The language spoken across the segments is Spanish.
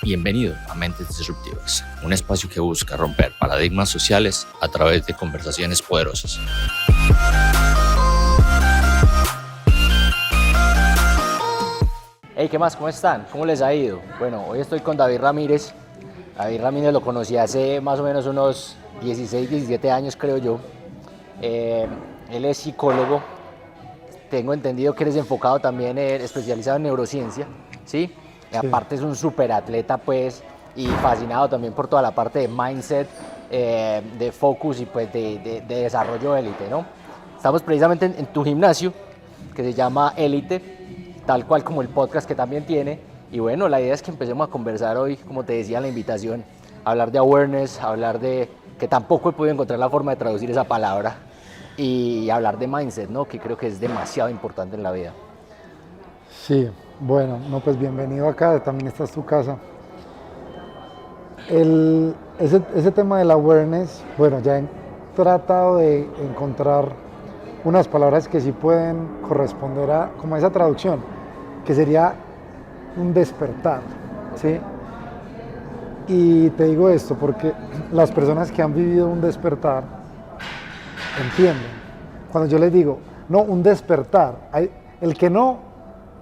Bienvenido a Mentes Disruptivas, un espacio que busca romper paradigmas sociales a través de conversaciones poderosas. Hey, ¿qué más? ¿Cómo están? ¿Cómo les ha ido? Bueno, hoy estoy con David Ramírez. David Ramírez lo conocí hace más o menos unos 16, 17 años, creo yo. Él es psicólogo. Tengo entendido que eres enfocado también, especializado en neurociencia, ¿sí? Y aparte es un superatleta, pues, y fascinado también por toda la parte de mindset, de focus y pues de desarrollo élite, ¿no? Estamos precisamente en tu gimnasio, que se llama Élite, tal cual como el podcast que también tiene. Y bueno, la idea es que empecemos a conversar hoy, como te decía en la invitación, hablar de awareness, hablar de, que tampoco he podido encontrar la forma de traducir esa palabra, y hablar de mindset, ¿no? Que creo que es demasiado importante en la vida. Sí, bueno, no, pues bienvenido acá, también esta es tu casa. Ese tema del awareness, bueno, ya he tratado de encontrar unas palabras que sí pueden corresponder a como a esa traducción, que sería un despertar, ¿sí? Y te digo esto porque las personas que han vivido un despertar entienden. Cuando yo les digo, no, un despertar, el que no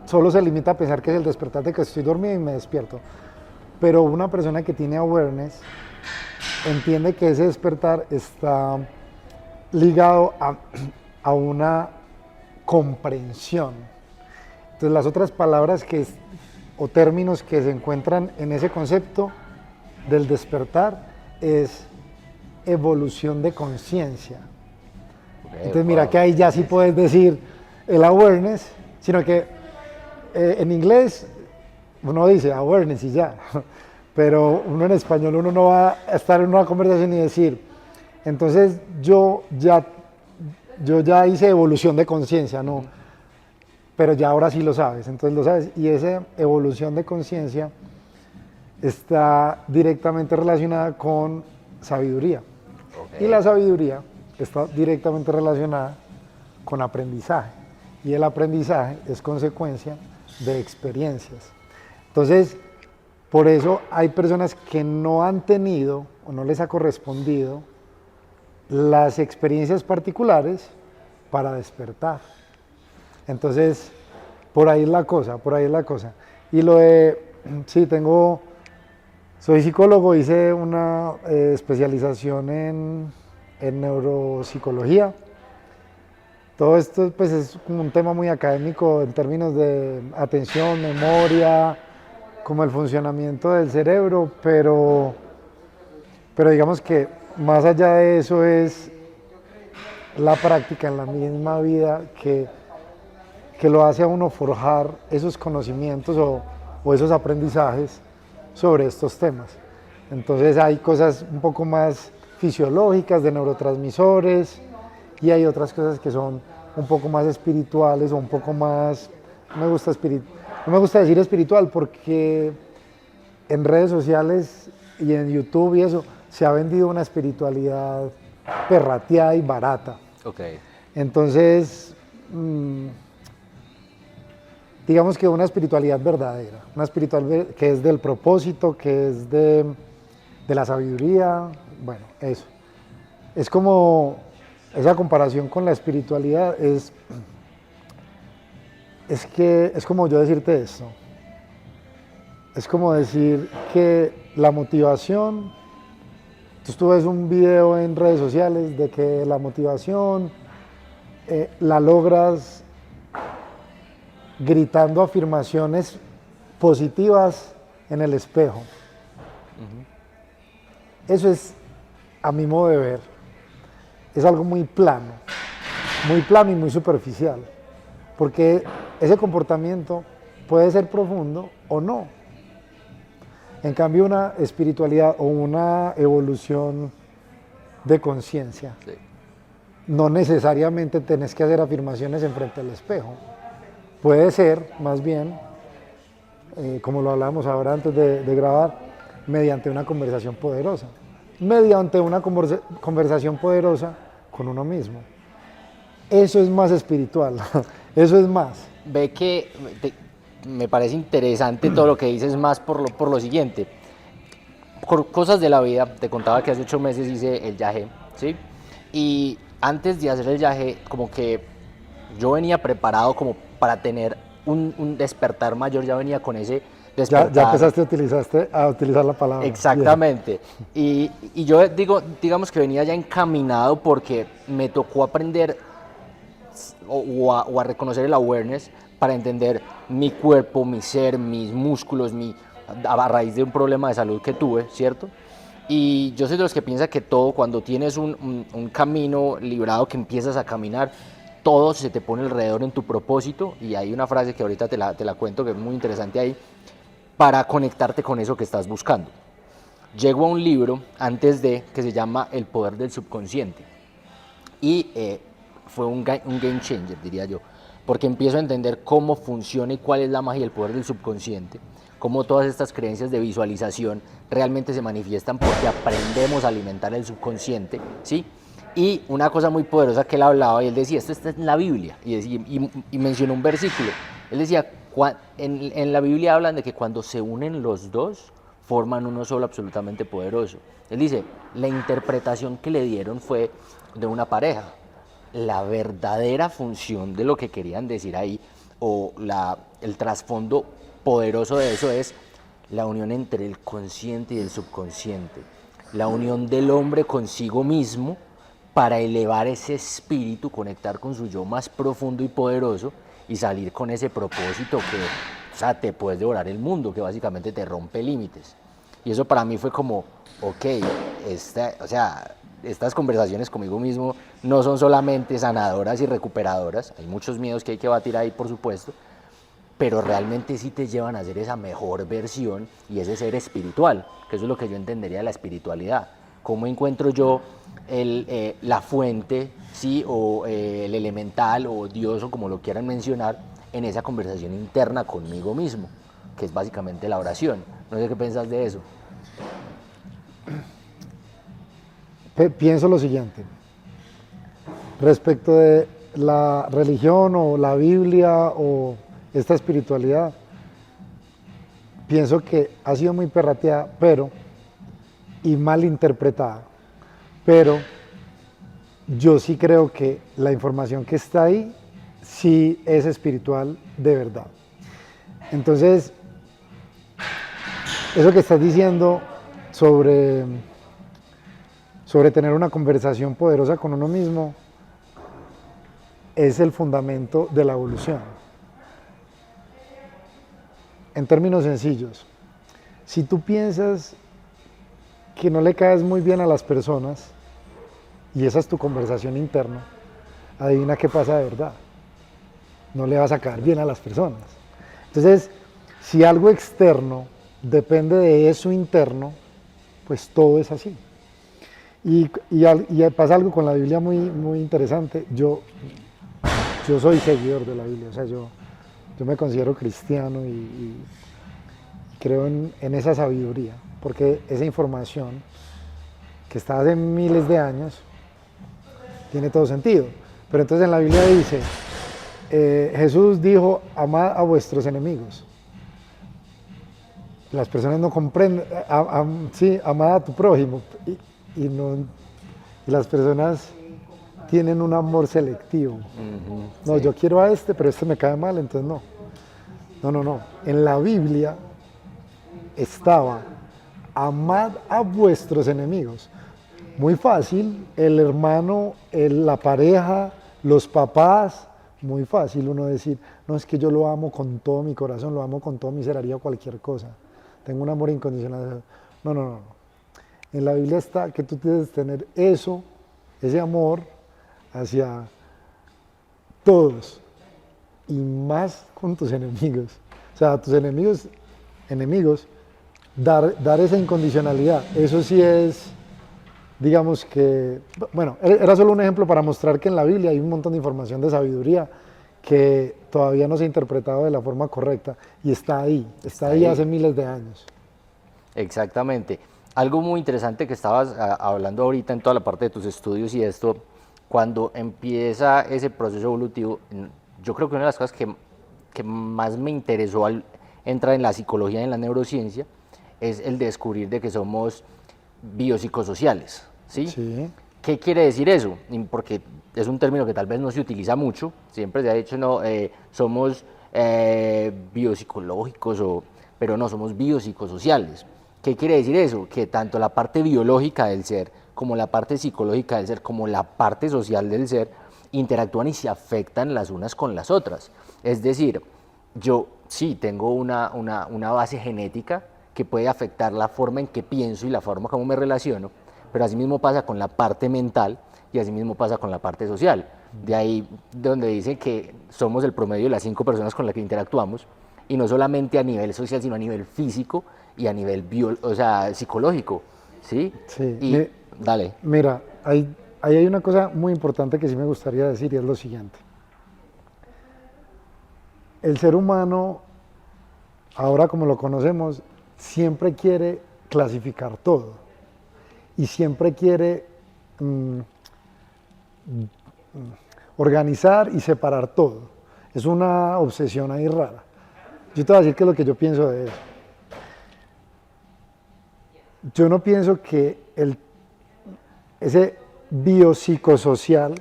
solo se limita a pensar que es el despertar de que estoy dormido y me despierto. Pero una persona que tiene awareness entiende que ese despertar está ligado a una comprensión. Entonces las otras palabras o términos que se encuentran en ese concepto del despertar es evolución de conciencia. Entonces mira que ahí ya sí puedes decir el awareness, sino que en inglés uno dice awareness y ya, pero uno en español uno no va a estar en una conversación y decir, entonces yo ya hice evolución de conciencia, no, pero ya ahora sí lo sabes, entonces lo sabes, y esa evolución de conciencia está directamente relacionada con sabiduría. Y la sabiduría está directamente relacionada con aprendizaje, y el aprendizaje es consecuencia de experiencias. Entonces, por eso hay personas que no han tenido o no les ha correspondido las experiencias particulares para despertar. Entonces, por ahí es la cosa, por ahí es la cosa. Y sí, soy psicólogo, hice una especialización en neuropsicología. Todo esto pues es como un tema muy académico en términos de atención, memoria, como el funcionamiento del cerebro, pero digamos que más allá de eso es la práctica en la misma vida que lo hace a uno forjar esos conocimientos o esos aprendizajes sobre estos temas. Entonces hay cosas un poco más fisiológicas de neurotransmisores y hay otras cosas que son un poco más espirituales o un poco más, no me gusta decir espiritual porque en redes sociales y en YouTube y eso se ha vendido una espiritualidad perrateada y barata. Okay. Entonces, digamos que una espiritualidad verdadera, una espiritualidad que es del propósito, que es de la sabiduría, bueno, eso. Es como, esa comparación con la espiritualidad es como yo decirte esto. Es como decir que la motivación, tú ves un video en redes sociales de que la motivación la logras gritando afirmaciones positivas en el espejo. Eso es, a mi modo de ver, es algo muy plano y muy superficial, porque ese comportamiento puede ser profundo o no. En cambio, una espiritualidad o una evolución de conciencia, Sí. no necesariamente tenés que hacer afirmaciones enfrente al espejo. Puede ser, más bien, como lo hablábamos ahora antes de grabar, mediante una conversación poderosa. Mediante una conversación poderosa con uno mismo. Eso es más espiritual, eso es más. Ve que me parece interesante todo lo que dices, más por lo siguiente. Por cosas de la vida, te contaba que hace 8 meses hice el viaje, ¿sí? Y antes de hacer el viaje, como que yo venía preparado como para tener un despertar mayor, ya venía con ese despertar. Ya empezaste a utilizar la palabra. Exactamente. Y yo digamos que venía ya encaminado porque me tocó aprender o a reconocer el awareness para entender mi cuerpo, mi ser, mis músculos, a raíz de un problema de salud que tuve, ¿cierto? Y yo soy de los que piensa que todo, cuando tienes un camino librado que empiezas a caminar, todo se te pone alrededor en tu propósito, y hay una frase que ahorita te la cuento que es muy interesante ahí, para conectarte con eso que estás buscando. Llego a un libro antes de que se llama El poder del subconsciente, y fue un game changer, diría yo, porque empiezo a entender cómo funciona y cuál es la magia y el poder del subconsciente, cómo todas estas creencias de visualización realmente se manifiestan porque aprendemos a alimentar el subconsciente, ¿sí? Y una cosa muy poderosa que él hablaba, y él decía, esto está en la Biblia, y mencionó un versículo. Él decía, en la Biblia hablan de que cuando se unen los dos, forman uno solo absolutamente poderoso. Él dice, la interpretación que le dieron fue de una pareja. La verdadera función de lo que querían decir ahí, o el trasfondo poderoso de eso, es la unión entre el consciente y el subconsciente, la unión del hombre consigo mismo para elevar ese espíritu, conectar con su yo más profundo y poderoso y salir con ese propósito que, o sea, te puedes devorar el mundo, que básicamente te rompe límites. Y eso para mí fue como, ok, o sea, estas conversaciones conmigo mismo no son solamente sanadoras y recuperadoras, hay muchos miedos que hay que batir ahí, por supuesto, pero realmente sí te llevan a ser esa mejor versión y ese ser espiritual, que eso es lo que yo entendería de la espiritualidad. ¿Cómo encuentro yo la fuente, sí, o el elemental, o Dios, o como lo quieran mencionar, en esa conversación interna conmigo mismo, que es básicamente la oración? No sé qué piensas de eso. Pienso lo siguiente, respecto de la religión o la Biblia o esta espiritualidad, pienso que ha sido muy perrateada, y mal interpretada, pero yo sí creo que la información que está ahí sí es espiritual de verdad. Entonces, eso que estás diciendo sobre tener una conversación poderosa con uno mismo es el fundamento de la evolución. En términos sencillos, si tú piensas que no le caes muy bien a las personas y esa es tu conversación interna, adivina qué pasa de verdad. No le vas a caer bien a las personas. Entonces, si algo externo depende de eso interno, pues todo es así. Y pasa algo con la Biblia muy, muy interesante. Yo soy seguidor de la Biblia, o sea, yo me considero cristiano y creo en esa sabiduría, porque esa información que está hace miles de años tiene todo sentido. Pero entonces en la Biblia dice, Jesús dijo, amad a vuestros enemigos. Las personas no comprenden, sí, amad a tu prójimo, y las personas tienen un amor selectivo. No, sí. Yo quiero a este, pero este me cae mal, entonces no. No. En la Biblia estaba, amad a vuestros enemigos. Muy fácil, el hermano, la pareja, los papás, muy fácil uno decir, no, es que yo lo amo con todo mi corazón, lo amo con todo mi ser, haría cualquier cosa. Tengo un amor incondicional. No. En la Biblia está que tú tienes que tener eso, ese amor hacia todos y más con tus enemigos. O sea, a tus enemigos, dar esa incondicionalidad. Eso sí es, digamos que, bueno, era solo un ejemplo para mostrar que en la Biblia hay un montón de información de sabiduría que todavía no se ha interpretado de la forma correcta y está ahí hace miles de años. Exactamente. Algo muy interesante que estabas hablando ahorita en toda la parte de tus estudios y esto, cuando empieza ese proceso evolutivo, yo creo que una de las cosas que que más me interesó al entrar en la psicología y en la neurociencia es el descubrir de que somos biopsicosociales, ¿sí? Sí. ¿Qué quiere decir eso? Porque es un término que tal vez no se utiliza mucho, siempre se ha dicho, no, somos biopsicológicos, pero no, somos biopsicosociales. ¿Qué quiere decir eso? Que tanto la parte biológica del ser, como la parte psicológica del ser, como la parte social del ser, interactúan y se afectan las unas con las otras. Es decir, yo sí tengo una base genética que puede afectar la forma en que pienso y la forma como me relaciono, pero así mismo pasa con la parte mental y así mismo pasa con la parte social. De ahí donde dicen que somos el promedio de las 5 personas con las que interactuamos, y no solamente a nivel social, sino a nivel físico y a nivel psicológico, ¿sí? Sí. Y, dale. Mira, ahí hay una cosa muy importante que sí me gustaría decir y es lo siguiente. El ser humano, ahora como lo conocemos, siempre quiere clasificar todo y siempre quiere organizar y separar todo. Es una obsesión ahí rara. Yo te voy a decir qué es lo que yo pienso de eso. Yo no pienso que ese biopsicosocial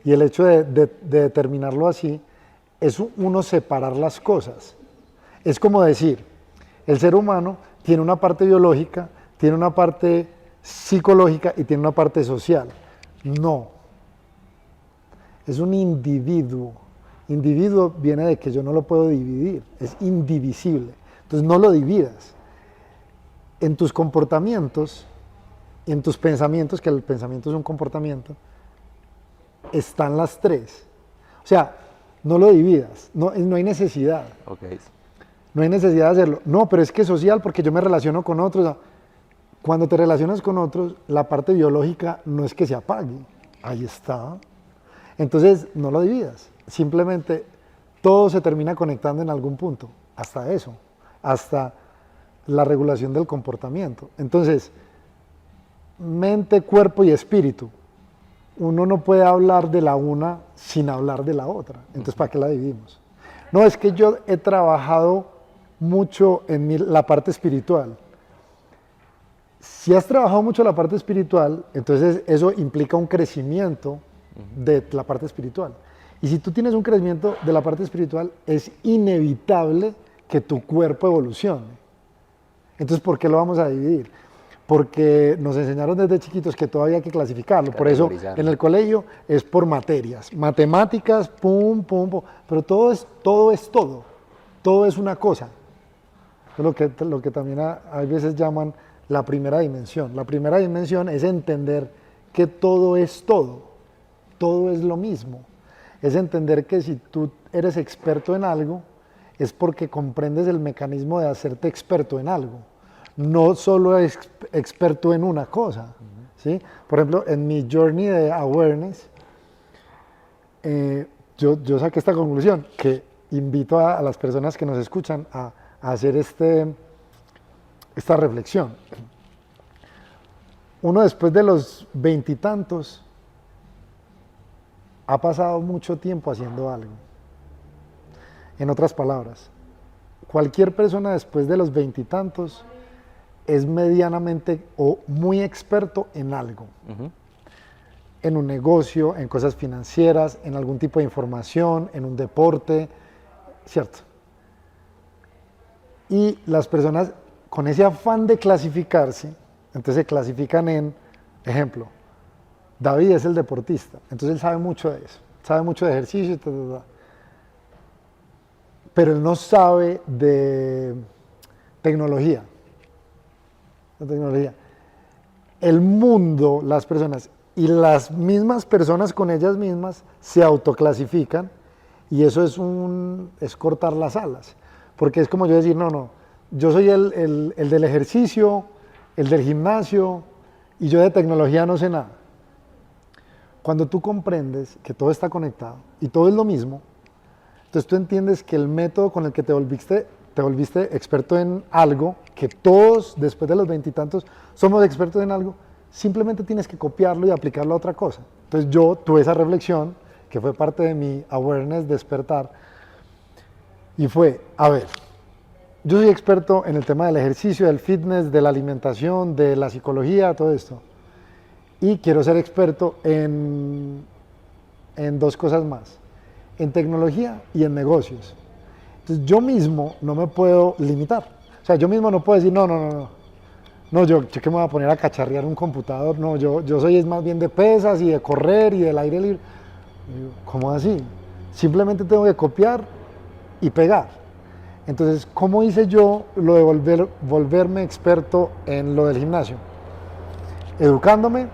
y el hecho de determinarlo así es uno separar las cosas. Es como decir, el ser humano tiene una parte biológica, tiene una parte psicológica y tiene una parte social. No. Es un individuo. Individuo viene de que yo no lo puedo dividir, es indivisible. Entonces no lo dividas. En tus comportamientos, en tus pensamientos, que el pensamiento es un comportamiento, están las tres. O sea, no lo dividas, no hay necesidad. Okay. No hay necesidad de hacerlo. No, pero es que es social porque yo me relaciono con otros. Cuando te relacionas con otros, la parte biológica no es que se apague, ahí está. Entonces, no lo dividas. Simplemente todo se termina conectando en algún punto, hasta eso, hasta la regulación del comportamiento. Entonces, mente, cuerpo y espíritu. Uno no puede hablar de la una sin hablar de la otra. Entonces, ¿para qué la dividimos? No, es que yo he trabajado mucho en la parte espiritual. Si has trabajado mucho la parte espiritual, entonces eso implica un crecimiento de la parte espiritual. Y si tú tienes un crecimiento de la parte espiritual, es inevitable que tu cuerpo evolucione. Entonces, ¿por qué lo vamos a dividir? Porque nos enseñaron desde chiquitos que todavía hay que clasificarlo. Por eso, en el colegio es por materias. Matemáticas, pum, pum, pum. Pero todo es todo. Todo es una cosa. Es lo que también a veces llaman la primera dimensión. La primera dimensión es entender que todo es todo. Todo es lo mismo. Es entender que si tú eres experto en algo, es porque comprendes el mecanismo de hacerte experto en algo. No solo es experto en una cosa. ¿Sí? Por ejemplo, en mi journey de awareness, yo saqué esta conclusión, que invito a las personas que nos escuchan a hacer esta reflexión. Uno después de los 20 y tantos ha pasado mucho tiempo haciendo algo. En otras palabras, cualquier persona después de los 20 y tantos es medianamente o muy experto en algo. En un negocio, en cosas financieras, en algún tipo de información, en un deporte, ¿cierto? Y las personas con ese afán de clasificarse, entonces se clasifican en, ejemplo, David es el deportista, entonces él sabe mucho de eso, sabe mucho de ejercicio, pero él no sabe de tecnología. El mundo, las personas y las mismas personas con ellas mismas se autoclasifican y eso es cortar las alas, porque es como yo decir, no, yo soy el del ejercicio, el del gimnasio y yo de tecnología no sé nada. Cuando tú comprendes que todo está conectado y todo es lo mismo, entonces tú entiendes que el método con el que te volviste experto en algo, que todos después de los 20 y tantos somos expertos en algo, simplemente tienes que copiarlo y aplicarlo a otra cosa. Entonces yo tuve esa reflexión, que fue parte de mi awareness, despertar, Y fue, a ver, yo soy experto en el tema del ejercicio, del fitness, de la alimentación, de la psicología, todo esto. Y quiero ser experto en dos cosas más, en tecnología y en negocios. Entonces yo mismo no me puedo limitar. O sea, yo mismo no puedo decir, no, yo que me voy a poner a cacharrear un computador. No, yo soy es más bien de pesas y de correr y del aire libre. Y yo, ¿cómo así? Simplemente tengo que copiar y pegar. Entonces, ¿cómo hice yo lo de volverme experto en lo del gimnasio? Educándome,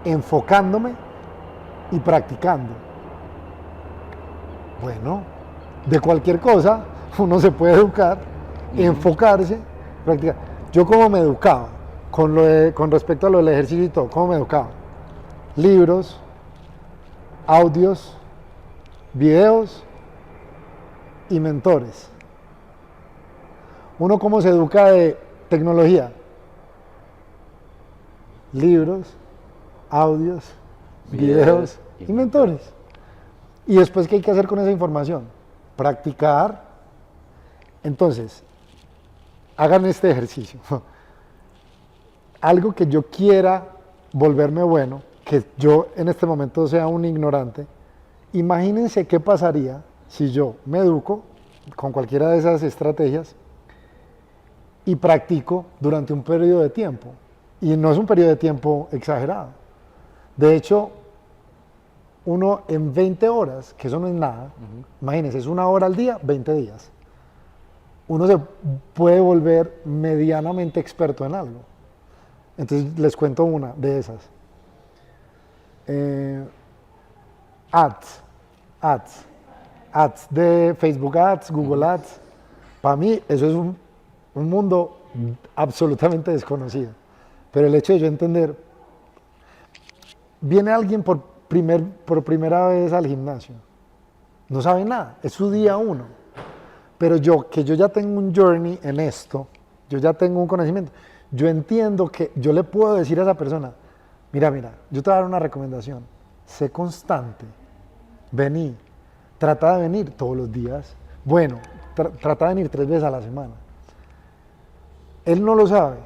enfocándome y practicando. Bueno, de cualquier cosa uno se puede educar, enfocarse, practicar. Yo cómo me educaba con respecto a lo del ejercicio y todo, ¿cómo me educaba? Libros, audios, videos y mentores. Uno cómo se educa de tecnología, libros, audios, videos y mentores. Y después, ¿qué hay que hacer con esa información? Practicar. Entonces, hagan este ejercicio. Algo que yo quiera volverme bueno, que yo en este momento sea un ignorante, imagínense qué pasaría si yo me educo con cualquiera de esas estrategias y practico durante un periodo de tiempo. Y no es un periodo de tiempo exagerado. De hecho, uno en 20 horas, que eso no es nada, imagínense, es 1 hora al día, 20 días. Uno se puede volver medianamente experto en algo. Entonces les cuento una de esas. Ads de Facebook Ads, Google Ads. Para mí eso es un mundo absolutamente desconocido. Pero el hecho de yo entender, viene alguien por primera vez al gimnasio, no sabe nada, es su día 1. Pero yo ya tengo un journey en esto, yo ya tengo un conocimiento, yo entiendo que yo le puedo decir a esa persona, mira, yo te voy a dar una recomendación, sé constante, vení, trata de venir todos los días, bueno, trata de venir 3 veces a la semana. Él no lo sabe,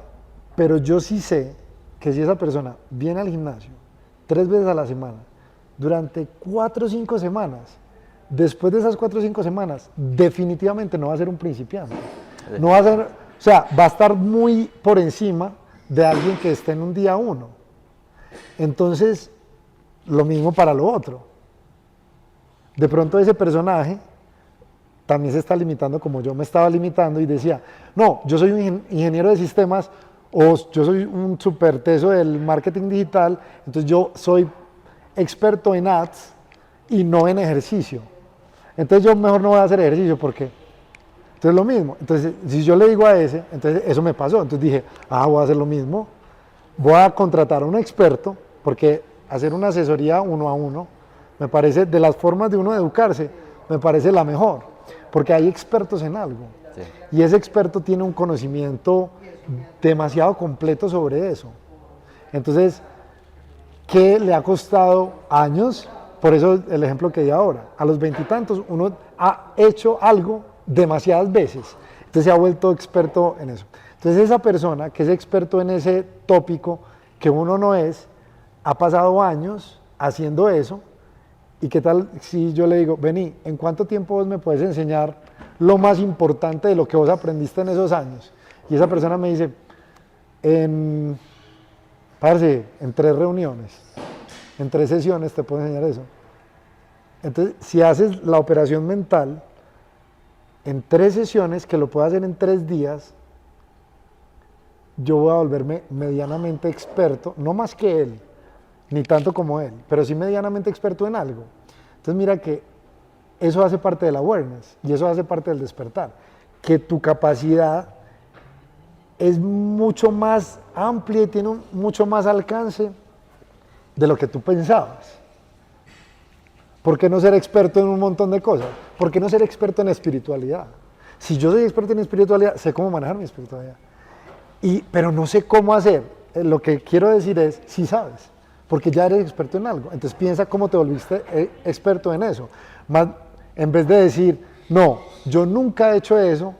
pero yo sí sé que si esa persona viene al gimnasio 3 veces a la semana, durante 4 o 5 semanas, después de esas 4 o 5 semanas, definitivamente no va a ser un principiante. No va a ser, o sea, va a estar muy por encima de alguien que esté en un día 1. Entonces, lo mismo para lo otro. De pronto ese personaje también se está limitando como yo me estaba limitando y decía, no, yo soy un ingeniero de sistemas o yo soy un súper teso del marketing digital, entonces yo soy experto en ads y no en ejercicio. Entonces yo mejor no voy a hacer ejercicio porque entonces lo mismo. Entonces si yo le digo a ese, entonces eso me pasó. Entonces dije, voy a hacer lo mismo. Voy a contratar a un experto porque hacer una asesoría 1 a 1 me parece, de las formas de uno educarse, me parece la mejor. Porque hay expertos en algo. Sí. Y ese experto tiene un conocimiento demasiado completo sobre eso. Entonces, ¿qué le ha costado años? Por eso el ejemplo que di ahora. A los 20 y tantos uno ha hecho algo demasiadas veces. Entonces se ha vuelto experto en eso. Entonces esa persona que es experto en ese tópico que uno no es, ha pasado años haciendo eso. ¿Y qué tal si yo le digo, vení, ¿en cuánto tiempo vos me puedes enseñar lo más importante de lo que vos aprendiste en esos años? Y esa persona me dice, parce, en 3 reuniones, en 3 sesiones te puedo enseñar eso. Entonces, si haces la operación mental en 3 sesiones, que lo puedo hacer en 3 días, yo voy a volverme medianamente experto, no más que él, ni tanto como él, pero sí medianamente experto en algo. Entonces mira que eso hace parte del awareness y eso hace parte del despertar, que tu capacidad es mucho más amplia y tiene mucho más alcance de lo que tú pensabas. ¿Por qué no ser experto en un montón de cosas? ¿Por qué no ser experto en espiritualidad? Si yo soy experto en espiritualidad, sé cómo manejar mi espiritualidad, pero no sé cómo hacer. Lo que quiero decir es, sí sabes, porque ya eres experto en algo. Entonces piensa cómo te volviste experto en eso. Más, en vez de decir, no, yo nunca he hecho eso,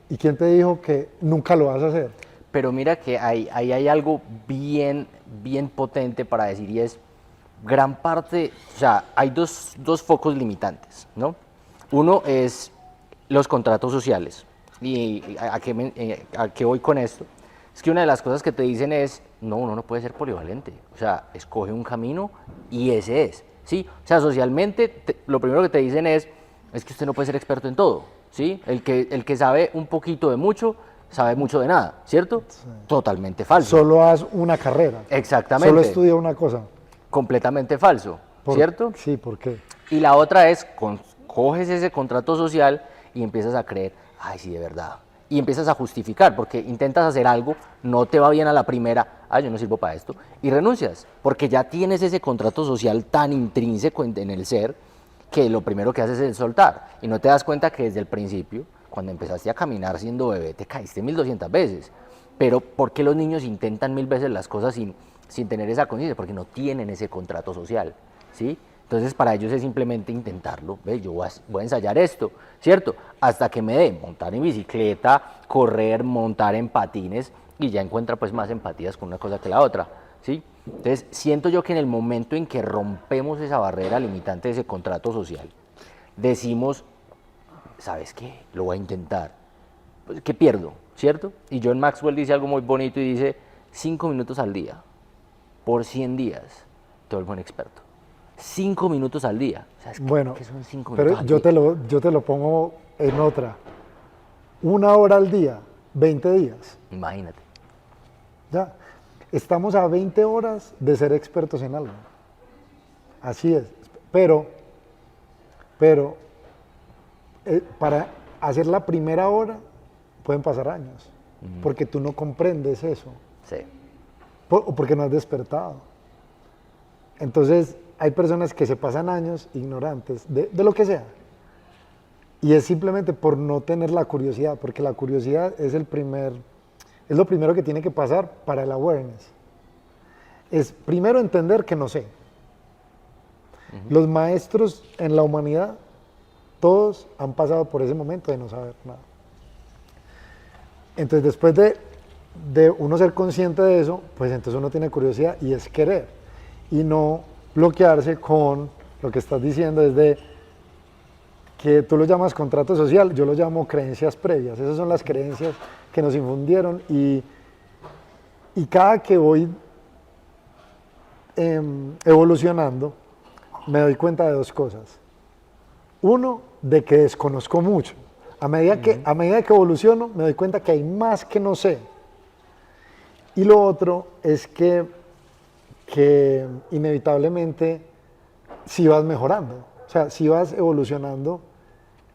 ¿y quién te dijo que nunca lo vas a hacer? Pero mira que ahí hay algo bien potente para decir y es gran parte, o sea, hay dos focos limitantes, ¿no? Uno es los contratos sociales. ¿Y a qué voy con esto? Es que una de las cosas que te dicen es, no, uno no puede ser polivalente, o sea, escoge un camino y ese es, ¿sí? O sea, socialmente lo primero que te dicen es que usted no puede ser experto en todo, ¿sí? El que sabe un poquito de mucho, sabe mucho de nada, ¿cierto? Sí. Totalmente falso. Solo haz una carrera. Exactamente. Solo estudia una cosa. Completamente falso, ¿cierto? Sí, ¿por qué? Y la otra es, coges ese contrato social y empiezas a creer, ay, sí, de verdad. Y empiezas a justificar, porque intentas hacer algo, no te va bien a la primera, ay, yo no sirvo para esto, y renuncias, porque ya tienes ese contrato social tan intrínseco en el ser, que lo primero que haces es soltar, y no te das cuenta que desde el principio, cuando empezaste a caminar siendo bebé, te caíste 1200 veces. Pero ¿por qué los niños intentan 1000 veces las cosas sin tener esa conciencia? Porque no tienen ese contrato social, ¿sí? Entonces para ellos es simplemente intentarlo, ¿ves? Yo voy a ensayar esto, ¿cierto? Hasta que me dé montar en bicicleta, correr, montar en patines y ya encuentra pues más empatías con una cosa que la otra, ¿sí? Entonces siento yo que en el momento en que rompemos esa barrera limitante de ese contrato social, decimos, ¿sabes qué? Lo voy a intentar. Pues, ¿qué pierdo? ¿Cierto? Y John Maxwell dice algo muy bonito y dice, 5 minutos al día, por 100 días, te vuelvo un experto. 5 minutos al día. O sea, bueno, ¿qué son 5 pero minutos al día? yo te lo pongo en otra. 1 hora al día, 20 días. Imagínate. Ya, estamos a 20 horas de ser expertos en algo. Así es. Pero para hacer la primera hora pueden pasar años, porque tú no comprendes eso. Sí. O porque no has despertado. Entonces, hay personas que se pasan años ignorantes de lo que sea. Y es simplemente por no tener la curiosidad, porque la curiosidad es lo primero que tiene que pasar para el awareness. Es primero entender que no sé. Los maestros en la humanidad, todos han pasado por ese momento de no saber nada. Entonces, después de uno ser consciente de eso, pues entonces uno tiene curiosidad y es querer. Y no bloquearse con lo que estás diciendo, es de que tú lo llamas contrato social, yo lo llamo creencias previas. Esas son las creencias que nos infundieron y cada que voy evolucionando, me doy cuenta de 2 cosas. Uno, de que desconozco mucho. A medida que evoluciono, me doy cuenta que hay más que no sé. Y lo otro es que inevitablemente si vas mejorando, o sea, si vas evolucionando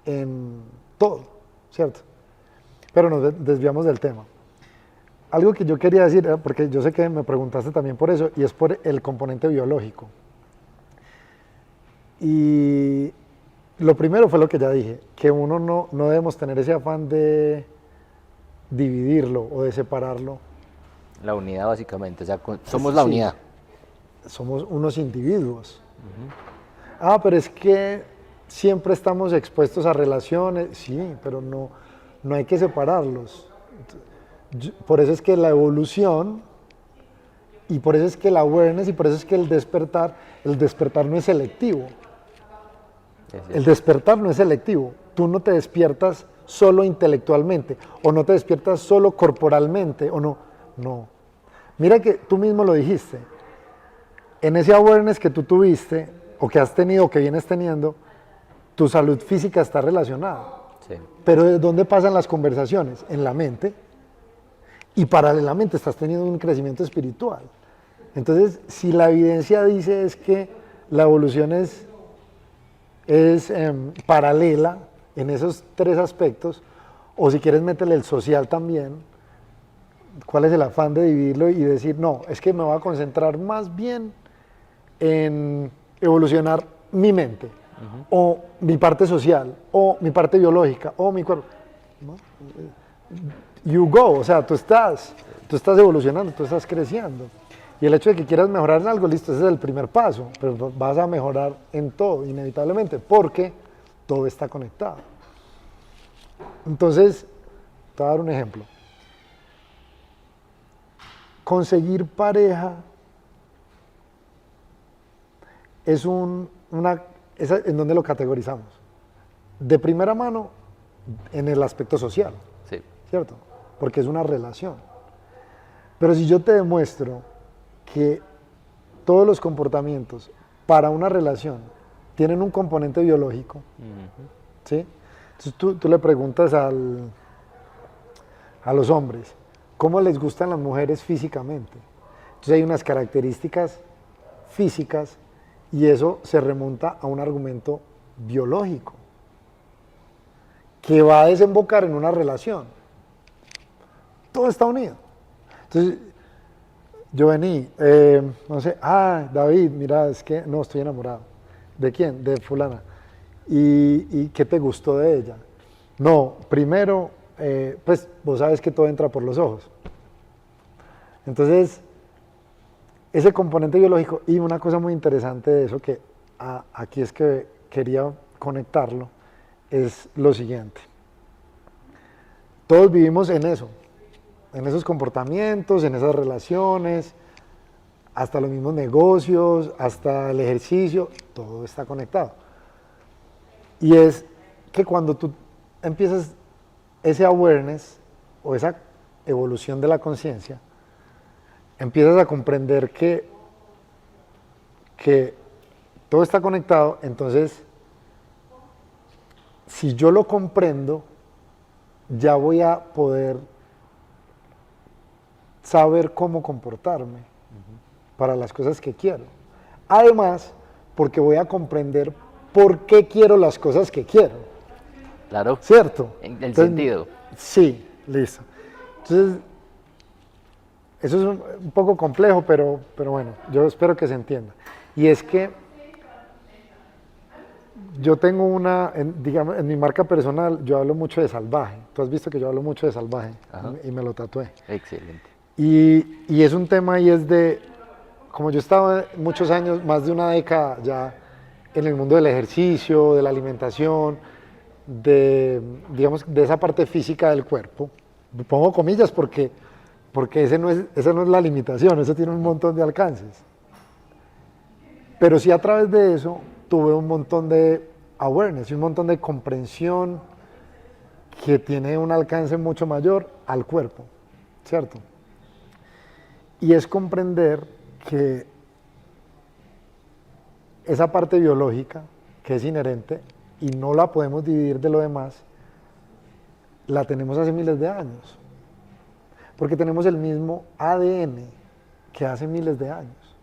en todo, ¿cierto? Pero nos desviamos del tema. Algo que yo quería decir, porque yo sé que me preguntaste también por eso, y es por el componente biológico. Y lo primero fue lo que ya dije, que uno no debemos tener ese afán de dividirlo o de separarlo. La unidad básicamente, o sea, somos la unidad. Somos unos individuos. Pero es que siempre estamos expuestos a relaciones, sí, pero no hay que separarlos. Por eso es que la evolución, y por eso es que el awareness, y por eso es que el despertar no es selectivo. El despertar no es selectivo. Tú no te despiertas solo intelectualmente, o no te despiertas solo corporalmente, o no. Mira que tú mismo lo dijiste. En ese awareness que tú tuviste, o que has tenido, o que vienes teniendo, tu salud física está relacionada. Sí. Pero ¿de dónde pasan las conversaciones? En la mente. Y paralelamente estás teniendo un crecimiento espiritual. Entonces, si la evidencia dice es que la evolución es paralela en esos 3 aspectos, o si quieres meterle el social también, ¿cuál es el afán de dividirlo y decir, no, es que me voy a concentrar más bien en evolucionar mi mente, o mi parte social, o mi parte biológica, o mi cuerpo? ¿No? You go, o sea, tú estás evolucionando, tú estás creciendo. Y el hecho de que quieras mejorar en algo, listo, ese es el primer paso, pero vas a mejorar en todo, inevitablemente, porque todo está conectado. Entonces, te voy a dar un ejemplo. Conseguir pareja es ¿en dónde lo categorizamos? De primera mano, en el aspecto social, Sí. ¿cierto? Porque es una relación. Pero si yo te demuestro que todos los comportamientos para una relación tienen un componente biológico, ¿sí? Entonces tú le preguntas a los hombres, ¿cómo les gustan las mujeres físicamente? Entonces hay unas características físicas y eso se remonta a un argumento biológico que va a desembocar en una relación. Todo está unido. Entonces, yo vení, no sé, David, mira, es que no, estoy enamorado. ¿De quién? De fulana. ¿Y qué te gustó de ella? No, primero, pues vos sabes que todo entra por los ojos. Entonces, ese componente biológico, y una cosa muy interesante de eso, que aquí es que quería conectarlo, es lo siguiente. Todos vivimos en eso, en esos comportamientos, en esas relaciones, hasta los mismos negocios, hasta el ejercicio, todo está conectado. Y es que cuando tú empiezas ese awareness o esa evolución de la conciencia, empiezas a comprender que todo está conectado, entonces, si yo lo comprendo, ya voy a poder saber cómo comportarme para las cosas que quiero. Además, porque voy a comprender por qué quiero las cosas que quiero. Claro. ¿Cierto? En el Entonces, sentido. Sí, listo. Entonces, eso es un poco complejo, pero bueno, yo espero que se entienda. Y es que yo tengo digamos, en mi marca personal, yo hablo mucho de salvaje. Tú has visto que yo hablo mucho de salvaje. Ajá. Y me lo tatué. Excelente. Y es un tema y es de, como yo estaba muchos años, más de una década ya en el mundo del ejercicio, de la alimentación, digamos, de esa parte física del cuerpo. Pongo comillas porque esa no es la limitación, eso tiene un montón de alcances. Pero sí a través de eso tuve un montón de awareness y un montón de comprensión que tiene un alcance mucho mayor al cuerpo, ¿cierto? Y es comprender que esa parte biológica que es inherente y no la podemos dividir de lo demás, la tenemos hace miles de años. Porque tenemos el mismo ADN que hace miles de años.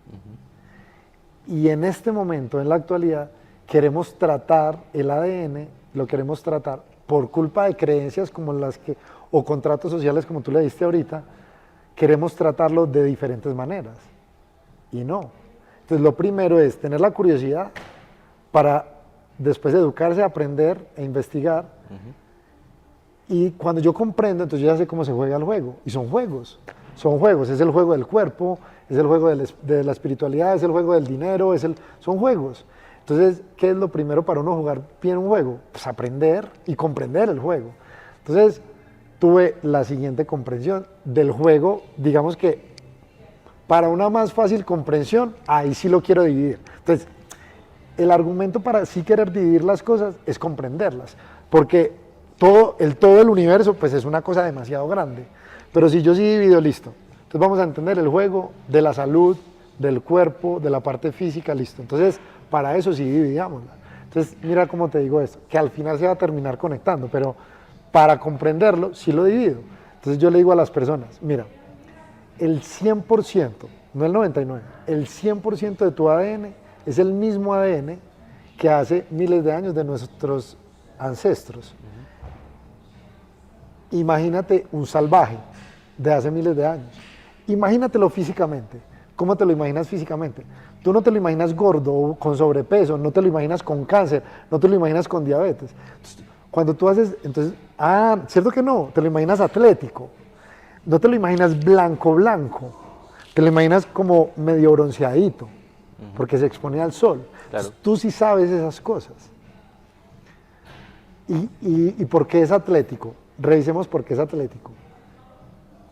Y en este momento, en la actualidad, queremos tratar el ADN, lo queremos tratar por culpa de creencias como las que, o contratos sociales como tú le diste ahorita, queremos tratarlo de diferentes maneras. Y no. Entonces lo primero es tener la curiosidad para después educarse, aprender e investigar. Y cuando yo comprendo, entonces yo ya sé cómo se juega el juego. Y son juegos, es el juego del cuerpo, es el juego de la espiritualidad, es el juego del dinero, son juegos. Entonces, ¿qué es lo primero para uno jugar bien un juego? Pues aprender y comprender el juego. Entonces, tuve la siguiente comprensión del juego, digamos que para una más fácil comprensión, ahí sí lo quiero dividir. Entonces, el argumento para sí querer dividir las cosas es comprenderlas, porque todo el universo pues es una cosa demasiado grande, pero si yo sí divido, listo, entonces vamos a entender el juego de la salud, del cuerpo, de la parte física, listo, entonces para eso sí dividámosla. Entonces mira cómo te digo esto, que al final se va a terminar conectando, pero para comprenderlo sí lo divido. Entonces yo le digo a las personas, mira, el 100%, no el 99%, el 100% de tu ADN es el mismo ADN que hace miles de años de nuestros ancestros. Imagínate un salvaje de hace miles de años. Imagínatelo físicamente. ¿Cómo te lo imaginas físicamente? Tú no te lo imaginas gordo o con sobrepeso, no te lo imaginas con cáncer, no te lo imaginas con diabetes. Entonces, cuando tú haces, entonces, ¿cierto que no? Te lo imaginas atlético. No te lo imaginas blanco, te lo imaginas como medio bronceadito, porque se expone al sol. Claro. Entonces, tú sí sabes esas cosas. ¿Y por qué es atlético? Revisemos por qué es atlético.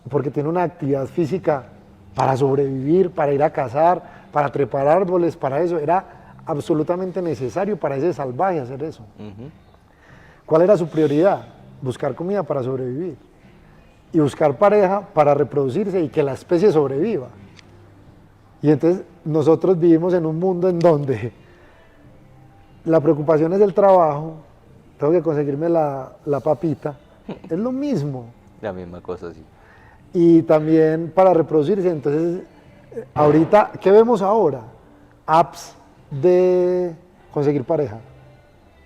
Porque tiene una actividad física para sobrevivir, para ir a cazar, para trepar árboles, para eso. Era absolutamente necesario para ese salvaje hacer eso. ¿Cuál era su prioridad? Buscar comida para sobrevivir. Y buscar pareja para reproducirse y que la especie sobreviva. Y entonces nosotros vivimos en un mundo en donde la preocupación es el trabajo, tengo que conseguirme la papita, es lo mismo. La misma cosa, sí. Y también para reproducirse, entonces, ahorita, ¿qué vemos ahora? Apps de conseguir pareja,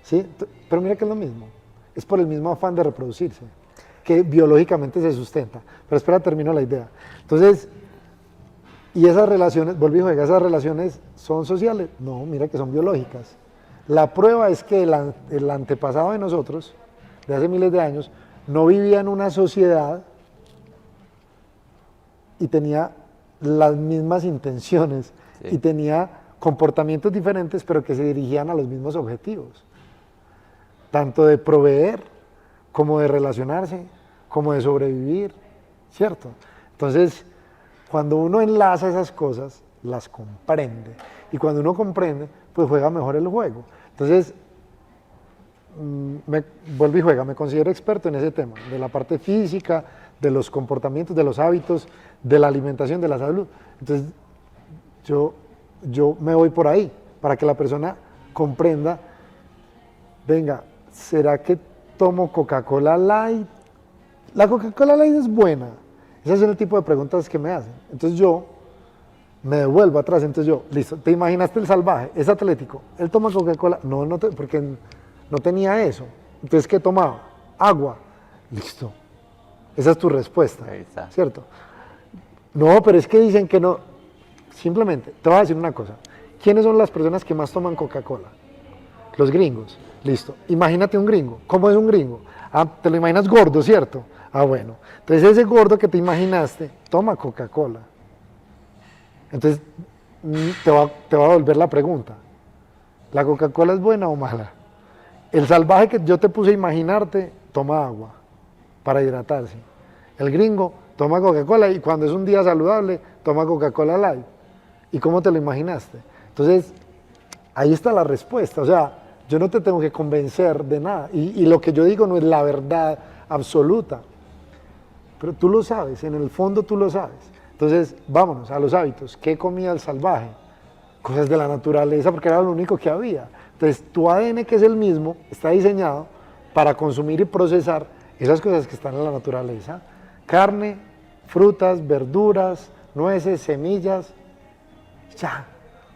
¿sí? Pero mira que es lo mismo, es por el mismo afán de reproducirse, que biológicamente se sustenta. Pero espera, termino la idea. Entonces, ¿y esas relaciones, volví a jugar, esas relaciones son sociales? No, mira que son biológicas. La prueba es que el antepasado de nosotros, de hace miles de años, no vivía en una sociedad y tenía las mismas intenciones, sí, y tenía comportamientos diferentes, pero que se dirigían a los mismos objetivos, tanto de proveer, como de relacionarse, como de sobrevivir, ¿cierto? Entonces, cuando uno enlaza esas cosas, las comprende, y cuando uno comprende, pues juega mejor el juego. Entonces, vuelvo y juega, me considero experto en ese tema, de la parte física, de los comportamientos, de los hábitos, de la alimentación, de la salud. Entonces, yo me voy por ahí, para que la persona comprenda, venga, ¿será que tomo Coca-Cola Light? La Coca-Cola Light es buena. Ese es el tipo de preguntas que me hacen. Entonces yo me devuelvo atrás, entonces yo, listo, ¿te imaginaste el salvaje? Es atlético, él toma Coca-Cola, no, porque no tenía eso. Entonces, ¿qué tomaba? Agua. Listo. Esa es tu respuesta, ahí está, ¿cierto? No, pero es que dicen que no. Simplemente, te voy a decir una cosa. ¿Quiénes son las personas que más toman Coca-Cola? Los gringos. Listo. Imagínate un gringo. ¿Cómo es un gringo? Ah, te lo imaginas gordo, ¿cierto? Ah, bueno. Entonces ese gordo que te imaginaste, toma Coca-Cola. Entonces, te va a volver la pregunta. ¿La Coca-Cola es buena o mala? El salvaje que yo te puse a imaginarte, toma agua para hidratarse. El gringo toma Coca-Cola y cuando es un día saludable, toma Coca-Cola Light. ¿Y cómo te lo imaginaste? Entonces, ahí está la respuesta. O sea, yo no te tengo que convencer de nada. Y lo que yo digo no es la verdad absoluta. Pero tú lo sabes, en el fondo tú lo sabes. Entonces, vámonos a los hábitos. ¿Qué comía el salvaje? Cosas de la naturaleza, porque era lo único que había. Entonces, tu ADN, que es el mismo, está diseñado para consumir y procesar esas cosas que están en la naturaleza. Carne, frutas, verduras, nueces, semillas. Ya,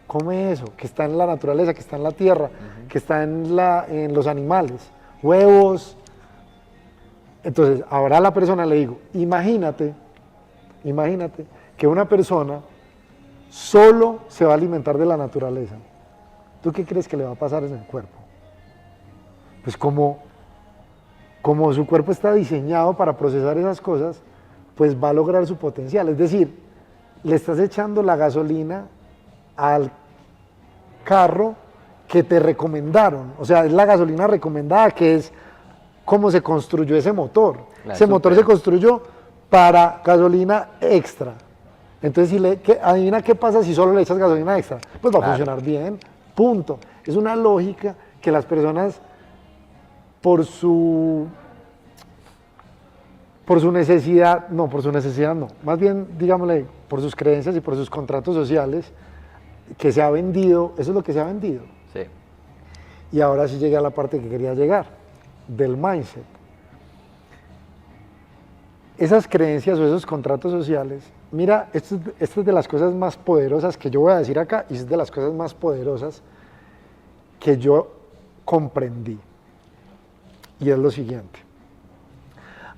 come eso, que está en la naturaleza, que está en la tierra, que está en los animales. Huevos. Entonces, ahora a la persona le digo, imagínate que una persona solo se va a alimentar de la naturaleza. ¿Tú qué crees que le va a pasar en el cuerpo? Pues como su cuerpo está diseñado para procesar esas cosas, pues va a lograr su potencial. Es decir, le estás echando la gasolina al carro que te recomendaron. O sea, es la gasolina recomendada, que es cómo se construyó ese motor. Ese motor se construyó para gasolina extra. Entonces, adivina qué pasa si solo le echas gasolina extra. Pues va a funcionar bien, punto. Es una lógica que las personas, por su necesidad no, más bien, digámosle, por sus creencias y por sus contratos sociales, que se ha vendido, eso es lo que se ha vendido. Sí. Y ahora sí llegué a la parte que quería llegar, del mindset. Esas creencias o esos contratos sociales, mira, esto es de las cosas más poderosas que yo voy a decir acá, y es de las cosas más poderosas que yo comprendí. Y es lo siguiente.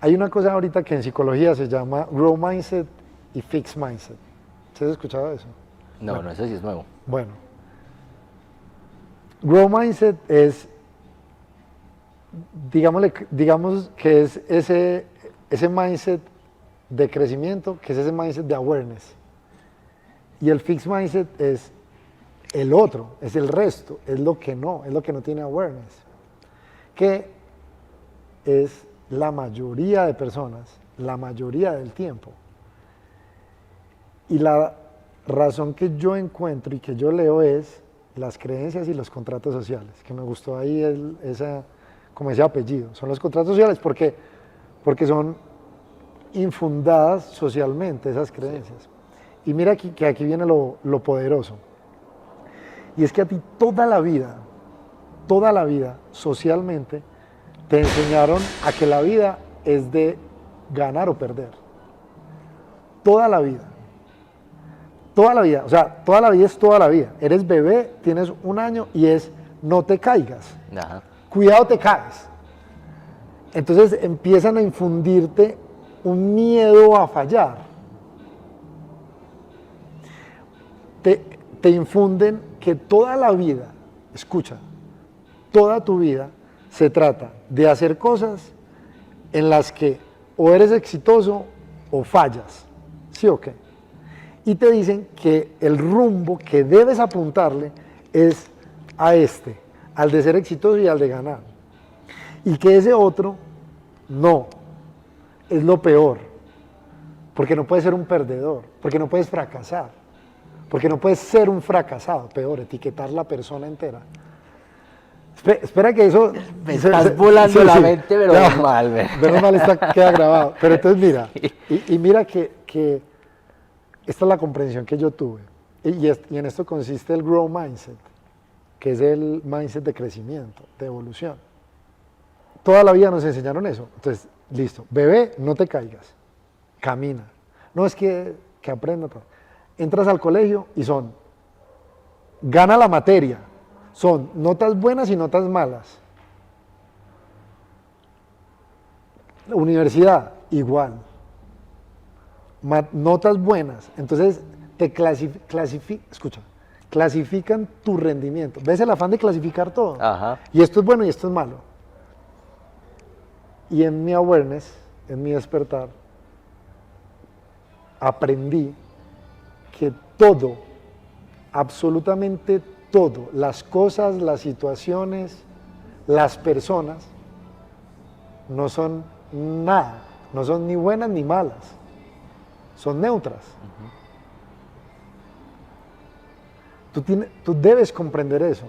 Hay una cosa ahorita que en psicología se llama Grow Mindset y Fixed Mindset. ¿Se has escuchado eso? No, bueno, no, eso sí es nuevo. Bueno. Grow Mindset es, digamos que es ese mindset de crecimiento, que es ese mindset de awareness. Y el Fixed Mindset es el otro, es el resto, es lo que no tiene awareness. Que es la mayoría de personas, la mayoría del tiempo. Y la razón que yo encuentro y que yo leo es las creencias y los contratos sociales, que me gustó ahí como ese apellido. Son los contratos sociales porque son infundadas socialmente esas creencias. Y mira que aquí viene lo poderoso. Y es que a ti toda la vida, socialmente, te enseñaron a que la vida es de ganar o perder. Toda la vida. Toda la vida, o sea, toda la vida es toda la vida. Eres bebé, tienes 1 año y es no te caigas. Ajá. Cuidado, te caes. Entonces empiezan a infundirte un miedo a fallar. Te infunden que toda la vida, escucha, toda tu vida se trata de hacer cosas en las que o eres exitoso o fallas. ¿Sí o qué? Y te dicen que el rumbo que debes apuntarle es al de ser exitoso y al de ganar. Y que ese otro, no, es lo peor, porque no puedes ser un perdedor, porque no puedes fracasar, porque no puedes ser un fracasado, peor, etiquetar la persona entera. Espera que eso... Me estás volando la mente, pero no, mal. Menos mal queda grabado. Pero entonces mira, y mira que esta es la comprensión que yo tuve. Y en esto consiste el Grow Mindset, que es el mindset de crecimiento, de evolución. Toda la vida nos enseñaron eso. Entonces, listo, bebé, no te caigas, camina. No es que aprenda todo. Entras al colegio y gana la materia, son notas buenas y notas malas. La universidad, igual. Notas buenas, entonces te clasifican tu rendimiento. ¿Ves el afán de clasificar todo? Ajá. Y esto es bueno y esto es malo. Y en mi awareness, en mi despertar, aprendí que todo, absolutamente todo, las cosas, las situaciones, las personas, no son nada, no son ni buenas ni malas, son neutras. Tú debes comprender eso,